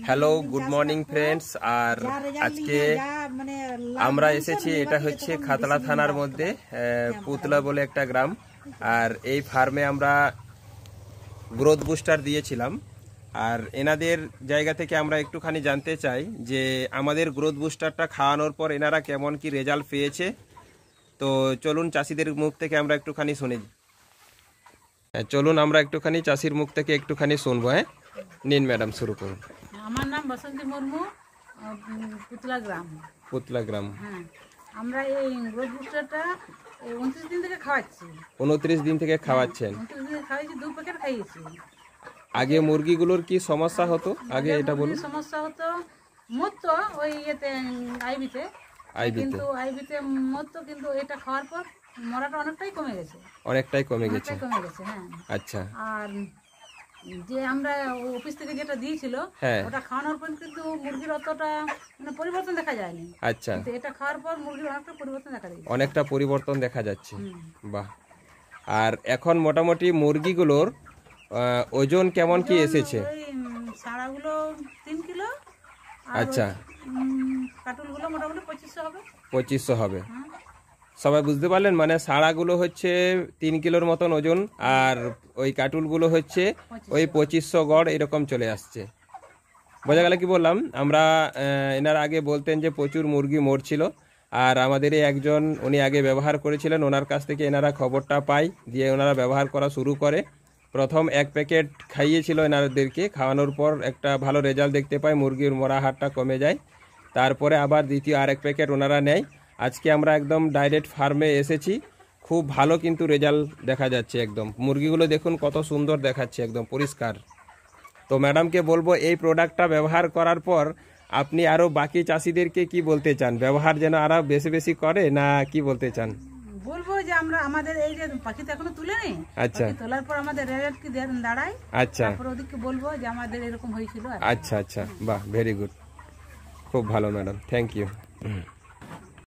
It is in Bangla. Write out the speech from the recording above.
Hello good morning friends. আর আজকে আমরা এসেছি, এটা হচ্ছে খাতড়া থানার মধ্যে পুতলা বলে একটা গ্রাম। আর এই ফার্মে আমরা গ্রোথ বুস্টার দিয়েছিলাম। আর এনাদের জায়গা থেকে আমরা একটুখানি জানতে চাই যে আমাদের গ্রোথ বুস্টারটা খাওয়ানোর পর এনারা কেমন কি রেজাল্ট পেয়েছে। তো চলুন চাষিদের মুখ থেকে আমরা একটুখানি শুনি। চলুন আমরা একটুখানি চাষির মুখ থেকে একটুখানি শুনবো। হ্যাঁ নিন ম্যাডাম, শুরু করুন। আমার নাম বসন্তী মুর্মু, পুতলা গ্রাম। পুতলা গ্রাম। হ্যাঁ, আমরা এই গ্রোথ বুস্টারটা 29 দিন থেকে খাওয়াচ্ছি। 29 দিন থেকে খাওয়াচ্ছেন? 29 দিন খাওয়াইছি, 2 প্যাকেট খাইয়েছি। আগে মুরগিগুলোর কি সমস্যা হতো? আগে এটা বলুন। সমস্যা হতো মরতো ওই ইয়েতে আইবিতে, কিন্তু আইবিতে মরতো, কিন্তু এটা খাওয়ার পর মরাটা অনেকটাই কমে গেছে। অনেকটাই কমে গেছে। হ্যাঁ। আচ্ছা। আর যে আমরা অফিস থেকে যেটা দিয়েছিল ওটা খাওয়ানোর পর কিন্তু মুরগির অতটা মানে পরিবর্তন দেখা যায়নি। আচ্ছা, এটা খাওয়ার পর মুরগির অনেকটা পরিবর্তন দেখা যাচ্ছে। অনেকটা পরিবর্তন দেখা যাচ্ছে। বাহ। আর এখন মোটামুটি মুরগিগুলোর ওজন কেমন কি এসেছে? সাড়াগুলো 3 কিলো। আচ্ছা। কাটুলগুলো মোটামুটি 2500 হবে। 2500 হবে। সবাই বুঝতে পারলেন? মানে সাড়াগুলো হচ্ছে 3 কিলোর মতন ওজন, আর ওই কাটুলগুলো হচ্ছে ওই 2500 গড় এরকম চলে আসছে। বোঝা গেল কি বললাম? আমরা এনার আগে বলতেন যে প্রচুর মুরগি মরছিল, আর আমাদের একজন উনি আগে ব্যবহার করেছিলেন, ওনার কাছ থেকে এনারা খবরটা পায়, দিয়ে ওনারা ব্যবহার করা শুরু করে। প্রথম 1 প্যাকেট খাইয়েছিল এনাদেরকে, খাওয়ানোর পর একটা ভালো রেজাল্ট দেখতে পায়, মুরগির মরা হারটা কমে যায়। তারপরে আবার দ্বিতীয় আরেক প্যাকেট ওনারা নেয়। আজকে আমরা একদম ডাইরেক্ট ফার্মে এসেছি, খুব ভালো কিন্তু রেজাল্ট দেখা যাচ্ছে। একদম মুরগিগুলো দেখুন কত সুন্দর দেখাচ্ছে, একদম পরিষ্কার। তো ম্যাডামকে বলবো এই প্রোডাক্টটা ব্যবহার করার পর আপনি আরো বাকি চাষিদেরকে কি বলতে চান? ব্যবহার যেন আরো বেশি বেশি করে, না কি বলতে চান? বলবো যে আমরা আমাদের এই যে পাখি তো এখনো তুলে নেই। আচ্ছা। তোলার পর আমাদের রেজাল্ট কি দাঁড়ায়। আচ্ছা। তারপর ওদিকে বলবো যে আমাদের এরকম হয়েছিল। আচ্ছা আচ্ছা, বাহ, ভেরি গুড, খুব ভালো ম্যাডাম, থ্যাংক ইউ।